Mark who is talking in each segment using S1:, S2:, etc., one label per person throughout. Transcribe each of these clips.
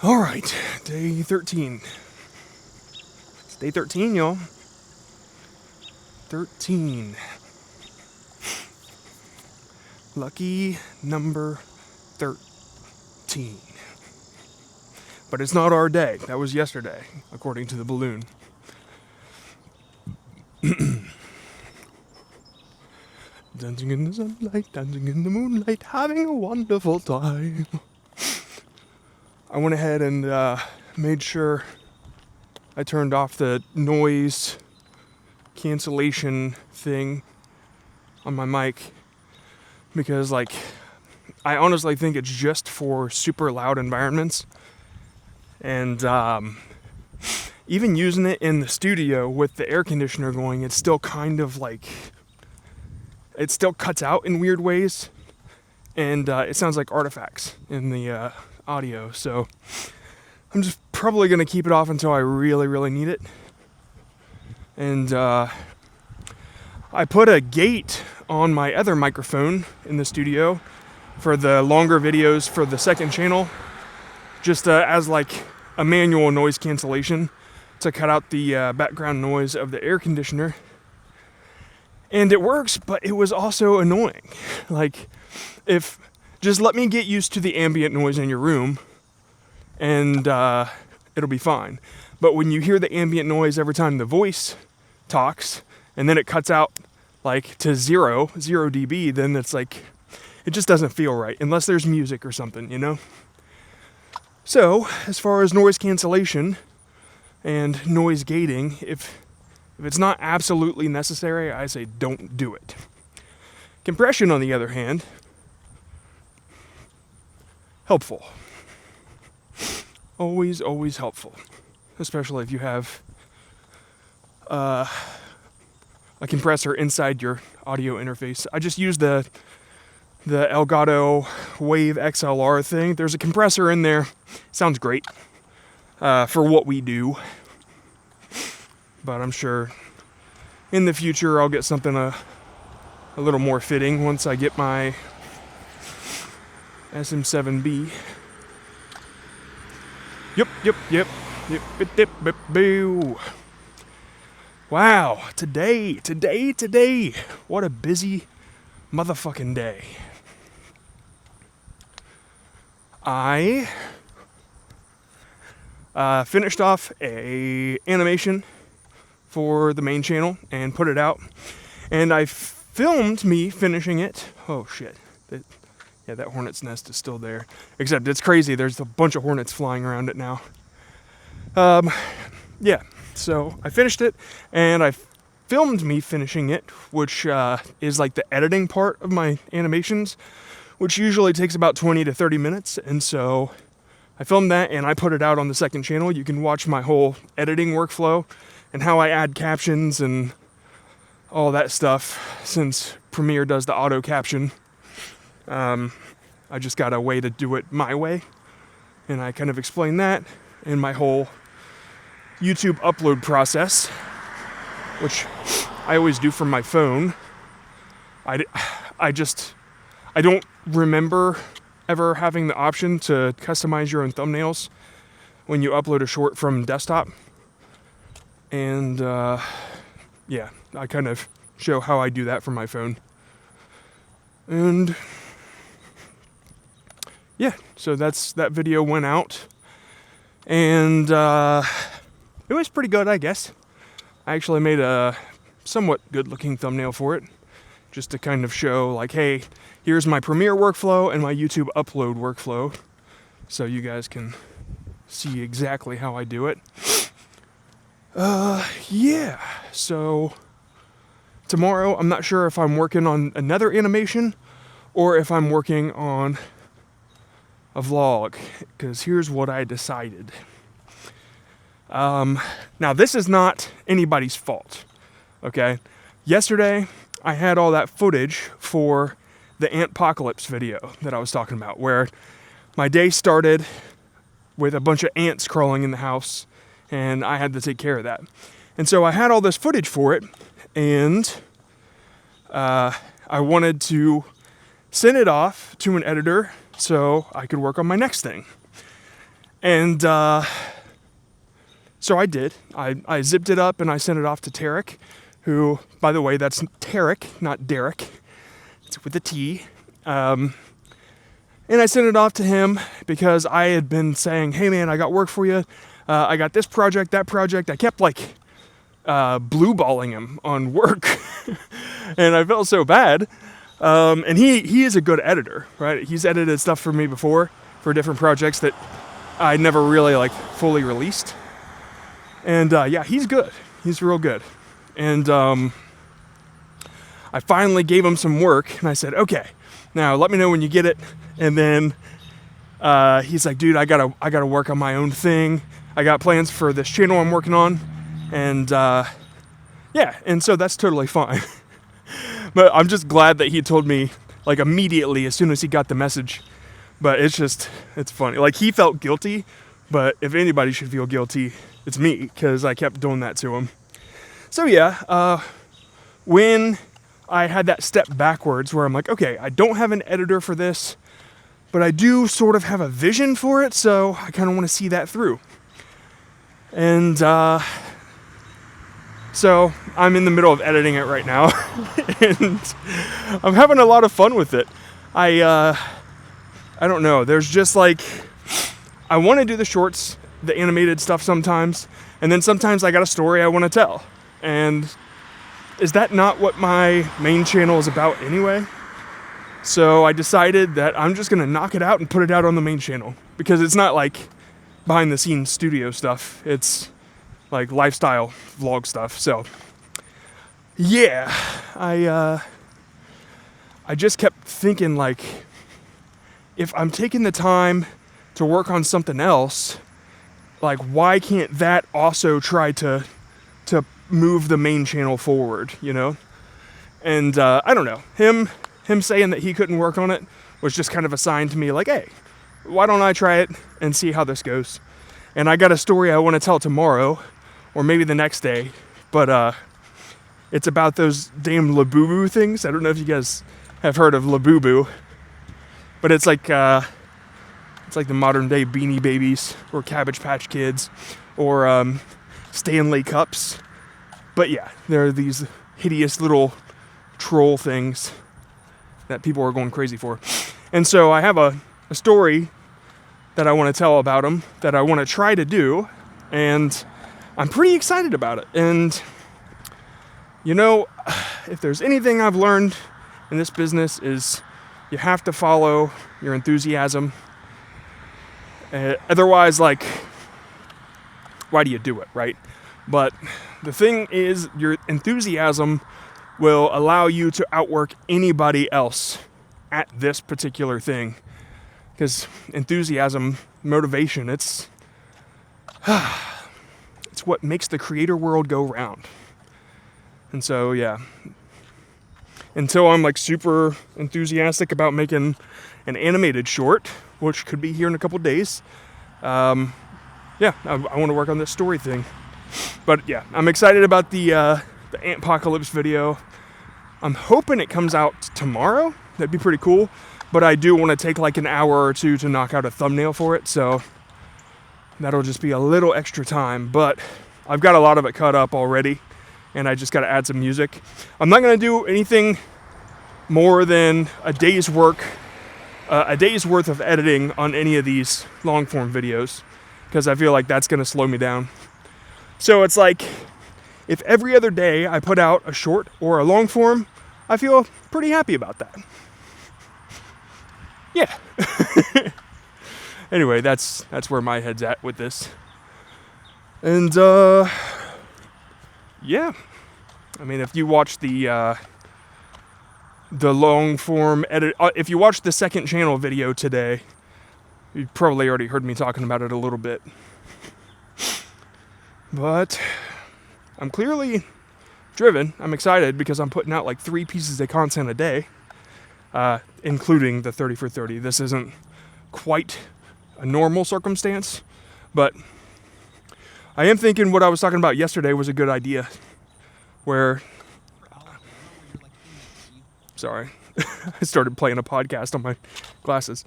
S1: All right, day 13. It's day 13, y'all. 13. Lucky number 13. But it's not our day. That was yesterday, according to the balloon. Dancing in the sunlight, dancing in the moonlight, having a wonderful time. I went ahead and made sure I turned off the noise cancellation thing on my mic because, I honestly think it's just for super loud environments. And even using it in the studio with the air conditioner going, it's still kind of it still cuts out in weird ways. And it sounds like artifacts in the audio. So I'm just probably going to keep it off until I really, really need it. And I put a gate on my other microphone in the studio for the longer videos for the second channel, just as a manual noise cancellation to cut out the background noise of the air conditioner. And it works, but it was also annoying. If just let me get used to the ambient noise in your room and it'll be fine. But when you hear the ambient noise every time the voice talks and then it cuts out to zero dB, then it's it just doesn't feel right unless there's music or something, you know? So, as far as noise cancellation and noise gating, if it's not absolutely necessary, I say don't do it. Compression, on the other hand, helpful. Always, always helpful. Especially if you have a compressor inside your audio interface. I just use the Elgato Wave XLR thing. There's a compressor in there. Sounds great for what we do. But I'm sure in the future I'll get something a little more fitting once I get my SM7B. Yep. Boo. Wow, today. What a busy motherfucking day. I finished off a animation for the main channel and put it out. And I filmed me finishing it. Oh shit. That hornet's nest is still there. Except it's crazy, there's a bunch of hornets flying around it now. So I finished it and I filmed me finishing it, which is the editing part of my animations, which usually takes about 20 to 30 minutes. And so I filmed that and I put it out on the second channel. You can watch my whole editing workflow and how I add captions and all that stuff, since Premiere does the auto caption. I just got a way to do it my way, and I kind of explain that in my whole YouTube upload process, which I always do from my phone. I don't remember ever having the option to customize your own thumbnails when you upload a short from desktop. And I kind of show how I do that from my phone. And so that video went out, and it was pretty good, I guess. I actually made a somewhat good-looking thumbnail for it, just to kind of show, hey, here's my Premiere workflow and my YouTube upload workflow, so you guys can see exactly how I do it. So tomorrow, I'm not sure if I'm working on another animation or if I'm working on a vlog, because here's what I decided. Now, this is not anybody's fault, okay? Yesterday, I had all that footage for the Antpocalypse video that I was talking about, where my day started with a bunch of ants crawling in the house, and I had to take care of that. And so I had all this footage for it, and I wanted to send it off to an editor so I could work on my next thing. And so I did. I zipped it up and I sent it off to Tarek, who, by the way, that's Tarek, not Derek. It's with a T. And I sent it off to him because I had been saying, hey man, I got work for you. I got this project, that project. I kept like blue balling him on work. And I felt so bad. And he is a good editor, right? He's edited stuff for me before for different projects that I never really like fully released. And yeah, he's good. He's real good. And I finally gave him some work and I said, okay, now let me know when you get it. And then he's like, dude, I gotta work on my own thing. I got plans for this channel I'm working on. And yeah, and so that's totally fine. But I'm just glad that he told me like immediately as soon as he got the message. But it's funny. Like he felt guilty, but if anybody should feel guilty, it's me, because I kept doing that to him. So yeah, when I had that step backwards where I'm like, okay, I don't have an editor for this, but I do sort of have a vision for it, so I kind of want to see that through. And so I'm in the middle of editing it right now, and I'm having a lot of fun with it. I don't know, there's just like, I want to do the shorts, the animated stuff sometimes, and then sometimes I got a story I want to tell. And is that not what my main channel is about anyway? So I decided that I'm just going to knock it out and put it out on the main channel, because it's not like behind the scenes studio stuff. It's like lifestyle vlog stuff. So yeah, I just kept thinking like, if I'm taking the time to work on something else, like why can't that also try to move the main channel forward, you know? And I don't know, him saying that he couldn't work on it was just kind of a sign to me like, hey, why don't I try it and see how this goes? And I got a story I want to tell tomorrow, or maybe the next day, but it's about those damn Labubu things. I don't know if you guys have heard of Labubu, but it's like the modern day Beanie Babies or Cabbage Patch Kids or Stanley Cups. But yeah, there are these hideous little troll things that people are going crazy for. And so I have a story that I want to tell about them, that I want to try to do, and I'm pretty excited about it. And you know, if there's anything I've learned in this business is you have to follow your enthusiasm. Otherwise, like, why do you do it, right? But the thing is, your enthusiasm will allow you to outwork anybody else at this particular thing. Because enthusiasm, motivation, it's what makes the creator world go round. And so, yeah, until I'm like super enthusiastic about making an animated short, which could be here in a couple days, yeah, I want to work on this story thing. But yeah, I'm excited about the Antpocalypse video. I'm hoping it comes out tomorrow. That'd be pretty cool. But I do want to take like an hour or two to knock out a thumbnail for it, so that'll just be a little extra time. But I've got a lot of it cut up already, and I just got to add some music. I'm not going to do anything more than a day's worth of editing on any of these long form videos, because I feel like that's going to slow me down. So it's like, if every other day I put out a short or a long form, I feel pretty happy about that. Yeah. Anyway, that's where my head's at with this. And yeah. I mean, if you watch the long form edit, if you watch the second channel video today, you probably already heard me talking about it a little bit. But I'm clearly driven. I'm excited because I'm putting out like 3 pieces of content a day, including the 30 for 30. This isn't quite a normal circumstance, but I am thinking what I was talking about yesterday was a good idea, where, sorry, I started playing a podcast on my glasses.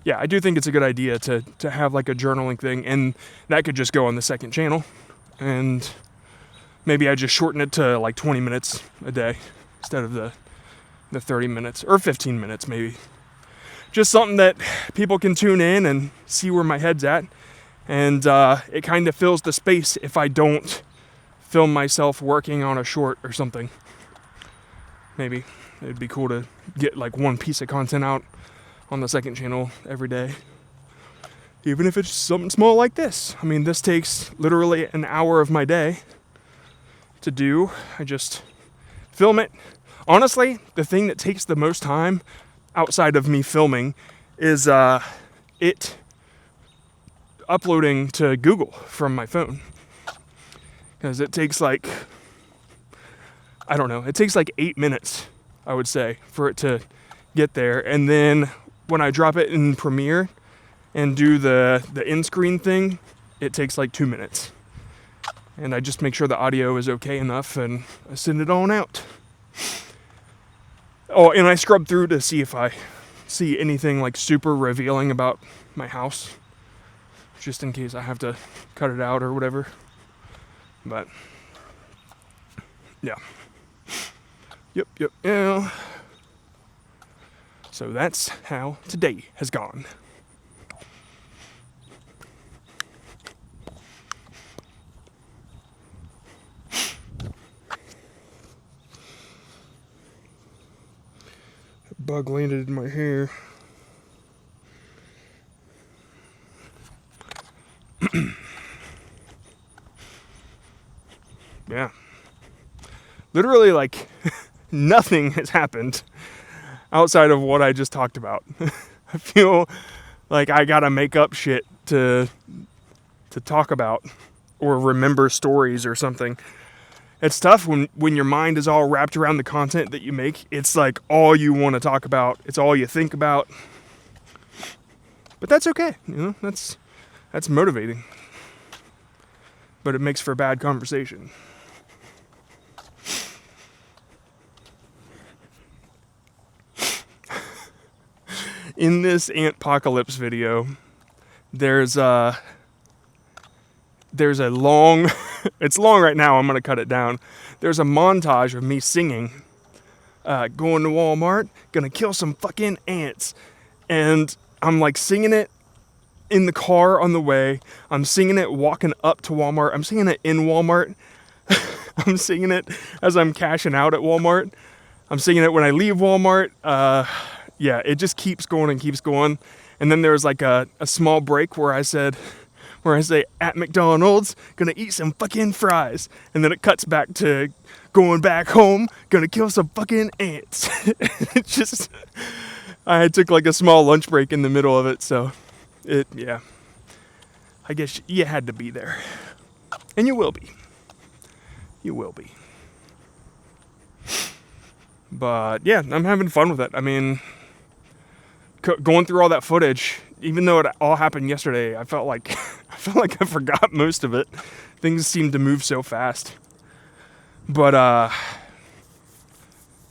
S1: yeah, I do think it's a good idea to have like a journaling thing, and that could just go on the second channel, and maybe I just shorten it to like 20 minutes a day instead of the 30 minutes or 15 minutes maybe. Just something that people can tune in and see where my head's at, and it kind of fills the space if I don't film myself working on a short or something. Maybe it'd be cool to get like one piece of content out on the second channel every day, even if it's something small like this. I mean, this takes literally an hour of my day to do. I just film it. Honestly, the thing that takes the most time outside of me filming is it uploading to Google from my phone, because it takes like, I don't know, it takes like 8 minutes, I would say, for it to get there. And then when I drop it in Premiere and do the in-screen thing, it takes like 2 minutes. And I just make sure the audio is okay enough and I send it on out. Oh, and I scrub through to see if I see anything like super revealing about my house, just in case I have to cut it out or whatever. But yeah. Yep. Yeah. So that's how today has gone. A bug landed in my hair. Yeah. Literally, like, nothing has happened outside of what I just talked about. I feel like I gotta make up shit to talk about or remember stories or something. It's tough when your mind is all wrapped around the content that you make. It's like all you want to talk about. It's all you think about. But that's okay. You know, that's motivating. But it makes for bad conversation. In this Antpocalypse video, there's a long, it's long right now, I'm going to cut it down. There's a montage of me singing, going to Walmart, gonna kill some fucking ants. And I'm like singing it in the car on the way. I'm singing it walking up to Walmart. I'm singing it in Walmart. I'm singing it as I'm cashing out at Walmart. I'm singing it when I leave Walmart. Yeah, it just keeps going and keeps going. And then there's like a small break where I say, at McDonald's, gonna eat some fucking fries. And then it cuts back to going back home, gonna kill some fucking ants. It's just, I took like a small lunch break in the middle of it. So yeah, I guess you had to be there. And you will be. You will be. But yeah, I'm having fun with it. I mean, going through all that footage, even though it all happened yesterday, I felt like I forgot most of it. Things seemed to move so fast. But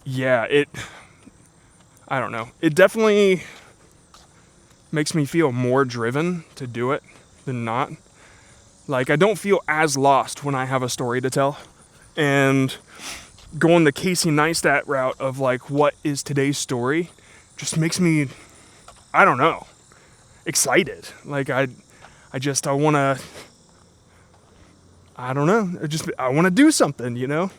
S1: yeah, I don't know. It definitely makes me feel more driven to do it than not. Like, I don't feel as lost when I have a story to tell. And going the Casey Neistat route of like, what is today's story, just makes me, I don't know, excited. Like I want to, I don't know, I want to do something, you know?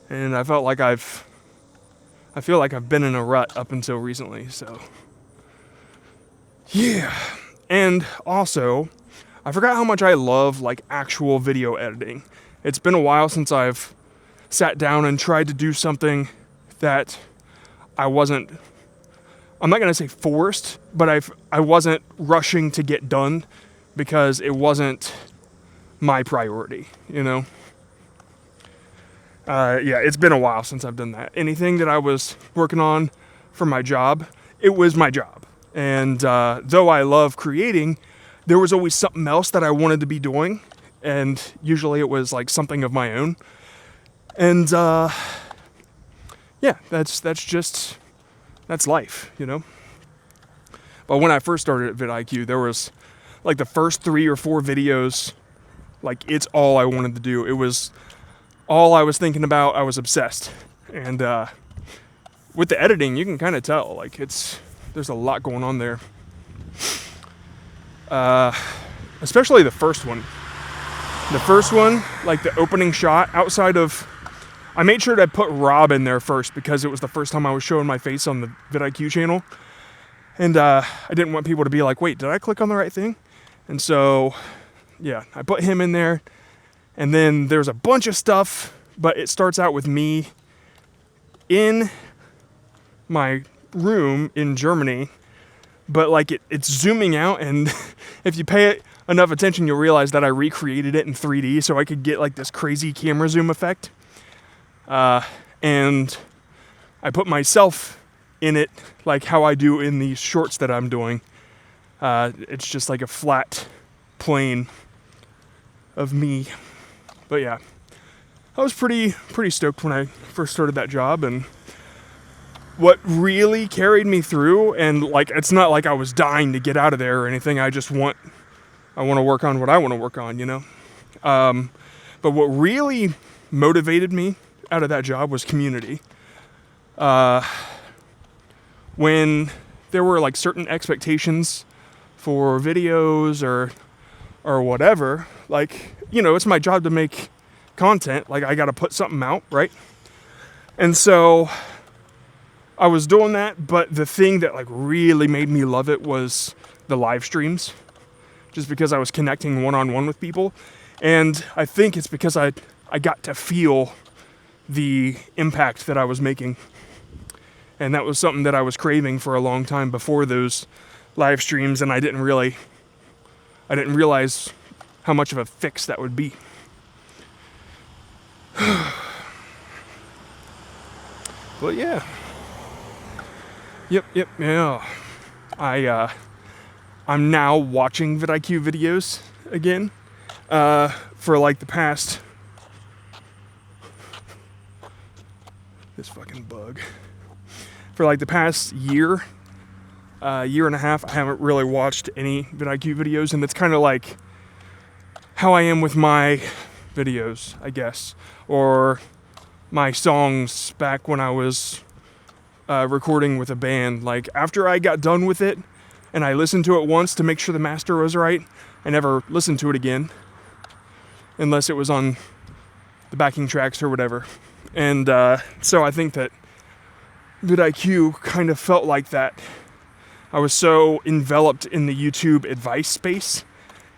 S1: And I felt like I feel like I've been in a rut up until recently, so. Yeah. And also, I forgot how much I love like actual video editing. It's been a while since I've sat down and tried to do something that I'm not going to say forced, but I wasn't rushing to get done because it wasn't my priority, you know? Yeah, it's been a while since I've done that. Anything that I was working on for my job, it was my job. And though I love creating, there was always something else that I wanted to be doing. And usually it was like something of my own. And yeah, that's life, you know? But when I first started at vidIQ, there was like the first 3 or 4 videos, like it's all I wanted to do. It was all I was thinking about. I was obsessed. And with the editing, you can kind of tell, like there's a lot going on there. Especially the first one. The first one, like the opening shot, I made sure to put Rob in there first because it was the first time I was showing my face on the vidIQ channel. And I didn't want people to be like, wait, did I click on the right thing? And so, yeah, I put him in there. And then there's a bunch of stuff, but it starts out with me in my room in Germany. But like it's zooming out, and if you pay enough attention, you'll realize that I recreated it in 3D so I could get like this crazy camera zoom effect. And I put myself in it like how I do in these shorts that I'm doing. It's just like a flat plane of me. But yeah, I was pretty stoked when I first started that job, and what really carried me through, and like it's not like I was dying to get out of there or anything. I want to work on what I want to work on, you know. But what really motivated me out of that job was community. When there were like certain expectations for videos or whatever, like, you know, it's my job to make content. Like I got to put something out, right? And so I was doing that, but the thing that like really made me love it was the live streams, just because I was connecting one-on-one with people. And I think it's because I got to feel the impact that I was making. And that was something that I was craving for a long time before those live streams, and I didn't realize how much of a fix that would be. But yeah. Yep, yeah. I'm now watching vidIQ videos again for like the past... This fucking bug. For like the past year and a half, I haven't really watched any vidIQ videos, and it's kind of like how I am with my videos, I guess, or my songs back when I was recording with a band. Like after I got done with it and I listened to it once to make sure the master was right, I never listened to it again unless it was on the backing tracks or whatever. And so I think that vidIQ kind of felt like that. I was so enveloped in the YouTube advice space,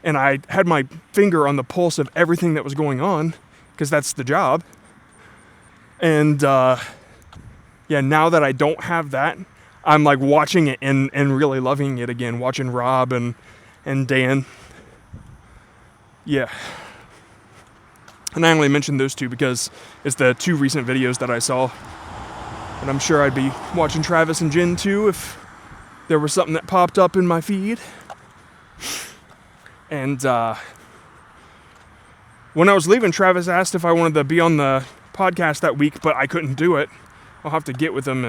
S1: and I had my finger on the pulse of everything that was going on, because that's the job. And yeah, now that I don't have that, I'm like watching it and really loving it again, watching Rob and Dan. Yeah. And I only mentioned those two because it's the 2 recent videos that I saw. And I'm sure I'd be watching Travis and Jen too if there was something that popped up in my feed. And when I was leaving, Travis asked if I wanted to be on the podcast that week, but I couldn't do it. I'll have to get with him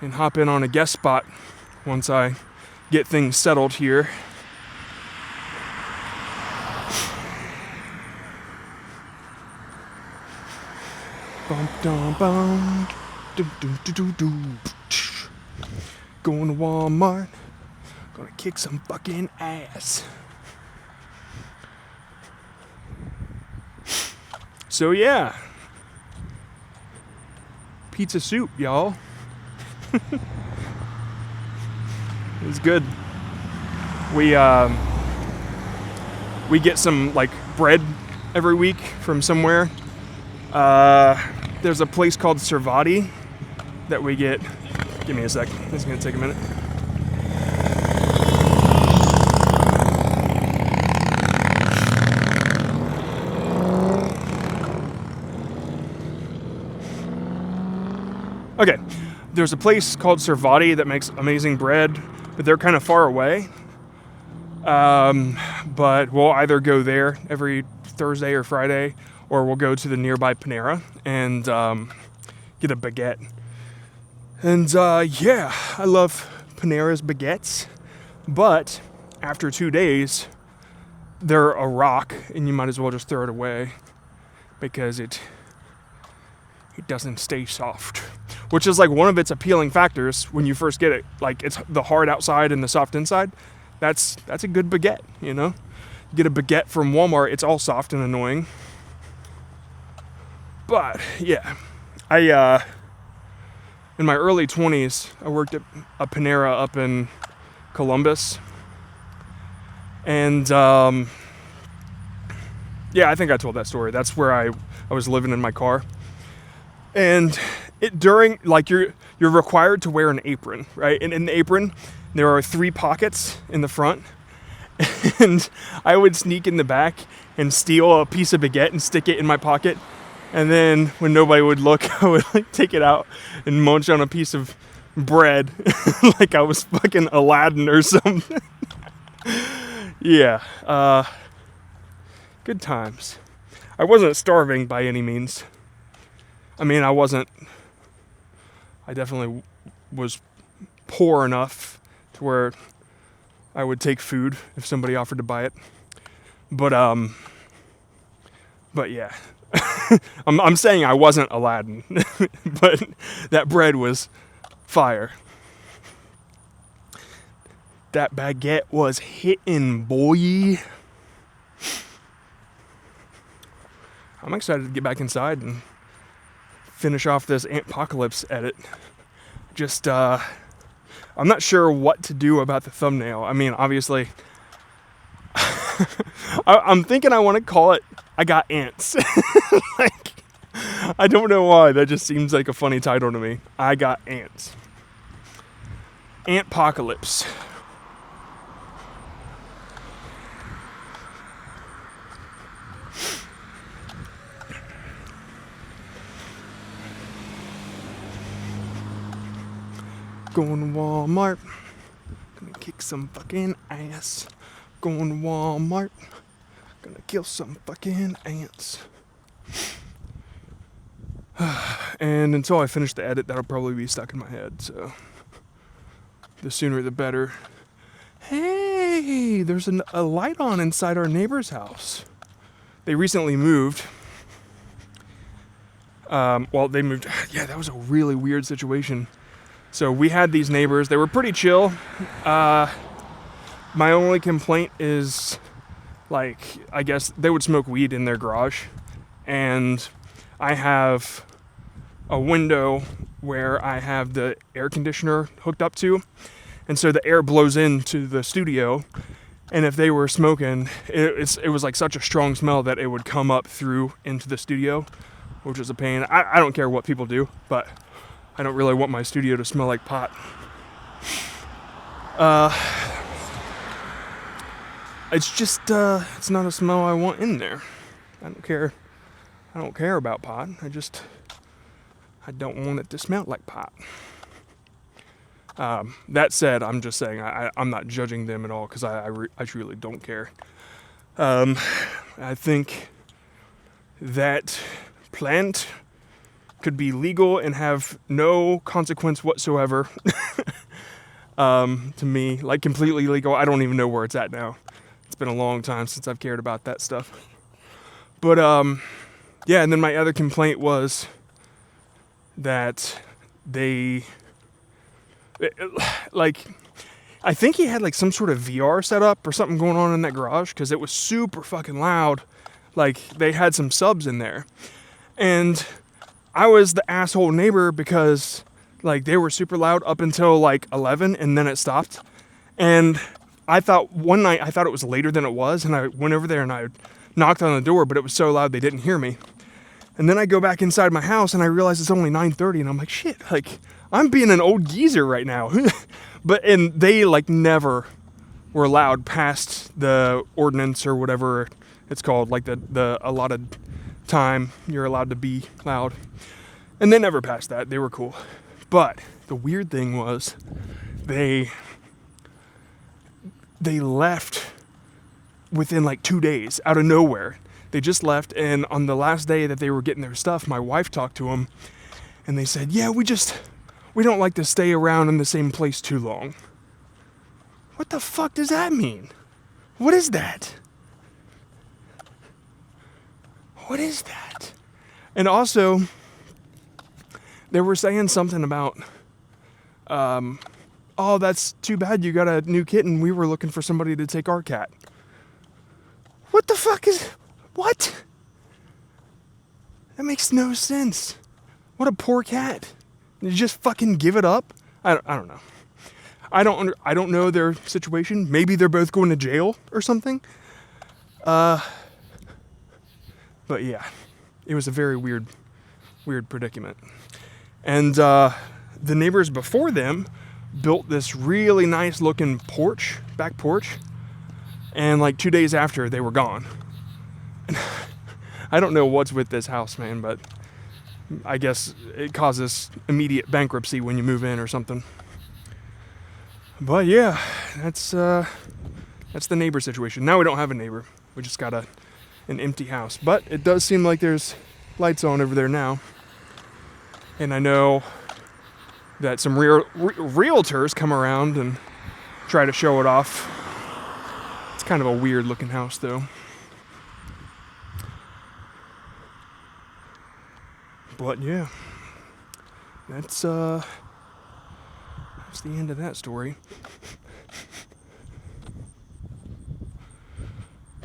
S1: and hop in on a guest spot once I get things settled here. Bum dum bum, do do do do do. Going to Walmart, gonna kick some fucking ass. So yeah, pizza soup, y'all. It was good. We get some like bread every week from somewhere. There's a place called Servati that we get. Give me a sec. This is gonna take a minute. Okay, there's a place called Servati that makes amazing bread, but they're kind of far away. But we'll either go there every Thursday or Friday, or we'll go to the nearby Panera and get a baguette. And yeah, I love Panera's baguettes, but after 2 days, they're a rock, and you might as well just throw it away because it doesn't stay soft, which is like one of its appealing factors when you first get it. Like, it's the hard outside and the soft inside. That's a good baguette, you know? You get a baguette from Walmart, it's all soft and annoying. But yeah, in my early 20s, I worked at a Panera up in Columbus. And yeah, I think I told that story. That's where I was living in my car. And during, like, you're required to wear an apron, right? And in the apron, there are 3 pockets in the front. And I would sneak in the back and steal a piece of baguette and stick it in my pocket. And then when nobody would look, I would like take it out and munch on a piece of bread like I was fucking Aladdin or something. Yeah, good times. I wasn't starving by any means. I mean, I definitely was poor enough to where I would take food if somebody offered to buy it. But yeah. I'm saying I wasn't Aladdin, but that bread was fire. That baguette was hitting, boy. I'm excited to get back inside and finish off this Antpocalypse edit. Just, I'm not sure what to do about the thumbnail. I mean, obviously, I'm thinking I want to call it I Got Ants. Like, I don't know why. That just seems like a funny title to me. I Got Ants. Antpocalypse. Going to Walmart. Gonna kick some fucking ass. Going to Walmart. Gonna kill some fucking ants. And until I finish the edit, that'll probably be stuck in my head, so the sooner the better. Hey, there's a light on inside our neighbor's house. They recently moved. They moved. Yeah, that was a really weird situation. So we had these neighbors. They were pretty chill. My only complaint is, like, I guess they would smoke weed in their garage. And I have a window where I have the air conditioner hooked up to. And so the air blows into the studio. And if they were smoking, it was like such a strong smell that it would come up through into the studio, which is a pain. I don't care what people do, but I don't really want my studio to smell like pot. It's just, it's not a smell I want in there. I don't care about pot. I don't want it to smell like pot. That said, I'm just saying, I'm not judging them at all, because I truly don't care. I think that plant could be legal and have no consequence whatsoever. To me, like, completely legal. I don't even know where it's at now. It's been a long time since I've cared about that stuff. But, yeah, and then my other complaint was that like, I think he had, like, some sort of VR setup or something going on in that garage, because it was super fucking loud. Like, they had some subs in there. And I was the asshole neighbor because, like, they were super loud up until, like, 11, and then it stopped. And one night I thought it was later than it was, and I went over there and I knocked on the door, but it was so loud they didn't hear me. And then I go back inside my house and I realize it's only 9:30, and I'm like, shit, like, I'm being an old geezer right now. And they, like, never were allowed past the ordinance or whatever it's called, like the allotted time you're allowed to be loud. And they never passed that. They were cool. But the weird thing was they left within, like, 2 days out of nowhere. They just left, and on the last day that they were getting their stuff, my wife talked to them, and they said, yeah, we don't like to stay around in the same place too long. What the fuck does that mean? What is that? What is that? And also, they were saying something about, oh, that's too bad you got a new kitten. We were looking for somebody to take our cat. What the fuck is... What? That makes no sense. What a poor cat. You just fucking give it up? I don't know. I don't know their situation. Maybe they're both going to jail or something. But yeah, it was a very weird predicament. And the neighbors before them built this really nice looking back porch. And like 2 days after, they were gone. And I don't know what's with this house, man, but I guess it causes immediate bankruptcy when you move in or something. But yeah, that's the neighbor situation. Now we don't have a neighbor. We just got an empty house. But it does seem like there's lights on over there now. And I know that some realtors come around and try to show it off. It's kind of a weird looking house though. But yeah, that's the end of that story.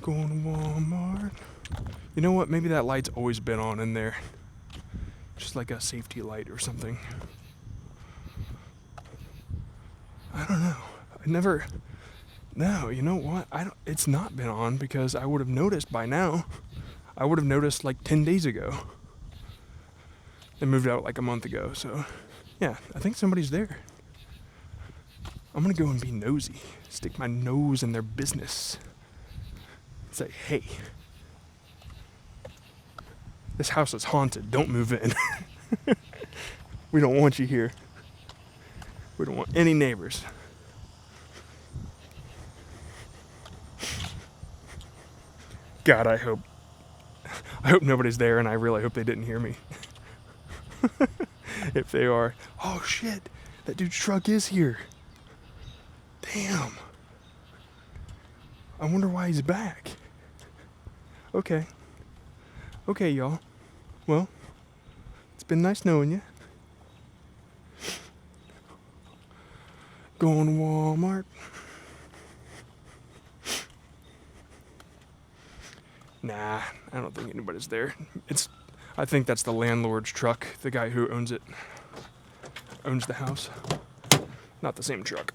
S1: Going to Walmart. You know what? Maybe that light's always been on in there. Just like a safety light or something. I don't know. No, you know what? It's not been on because I would have noticed by now. I would have noticed like 10 days ago. They moved out like a month ago, so yeah, I think somebody's there. I'm gonna go and be nosy. Stick my nose in their business. Say, hey, this house is haunted. Don't move in. We don't want you here. We don't want any neighbors. God, I hope nobody's there, and I really hope they didn't hear me. If they are, oh shit, that dude's truck is here. Damn. I wonder why he's back. Okay, y'all. Well, it's been nice knowing you. Going to Walmart. Nah, I don't think anybody's there. I think that's the landlord's truck, the guy who owns the house. Not the same truck.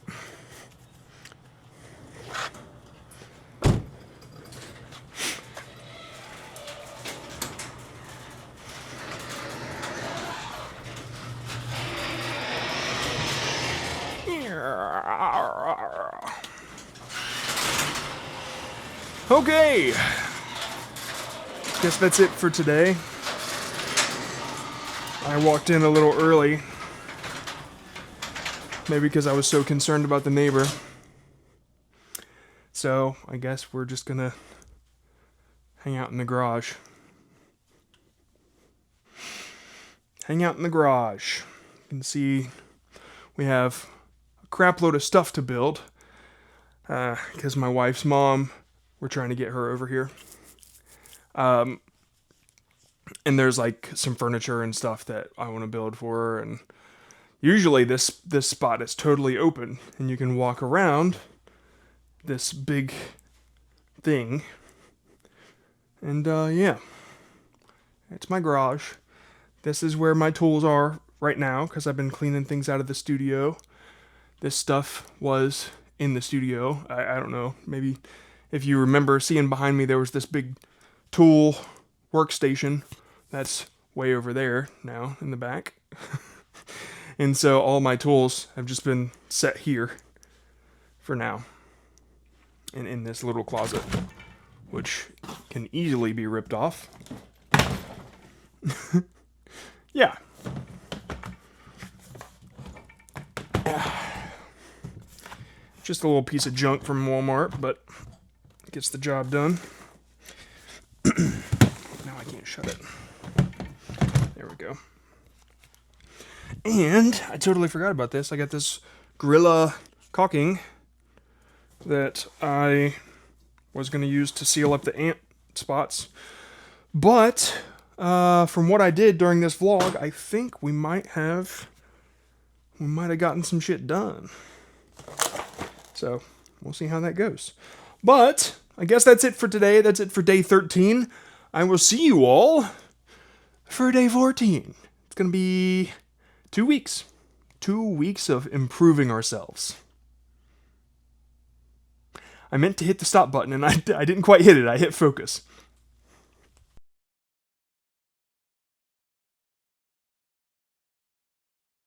S1: Okay. Guess that's it for today. I walked in a little early. Maybe because I was so concerned about the neighbor. So, I guess we're just gonna hang out in the garage. You can see we have a crap load of stuff to build. Because my wife's mom, we're trying to get her over here. And there's like some furniture and stuff that I want to build for her, and usually this spot is totally open and you can walk around this big thing. And yeah, it's my garage. This is where my tools are right now because I've been cleaning things out of the studio. This stuff was in the studio. I don't know, maybe if you remember seeing behind me, there was this big tool workstation that's way over there now in the back. And so all my tools have just been set here for now and in this little closet, which can easily be ripped off. Yeah. Just a little piece of junk from Walmart, but it gets the job done. Now I can't shut it. There we go. And I totally forgot about this. I got this Gorilla caulking that I was going to use to seal up the ant spots. But from what I did during this vlog, I think we might have gotten some shit done. So we'll see how that goes. But I guess that's it for today. That's it for day 13. I will see you all for day 14. It's going to be 2 weeks. 2 weeks of improving ourselves. I meant to hit the stop button and I didn't quite hit it. I hit focus.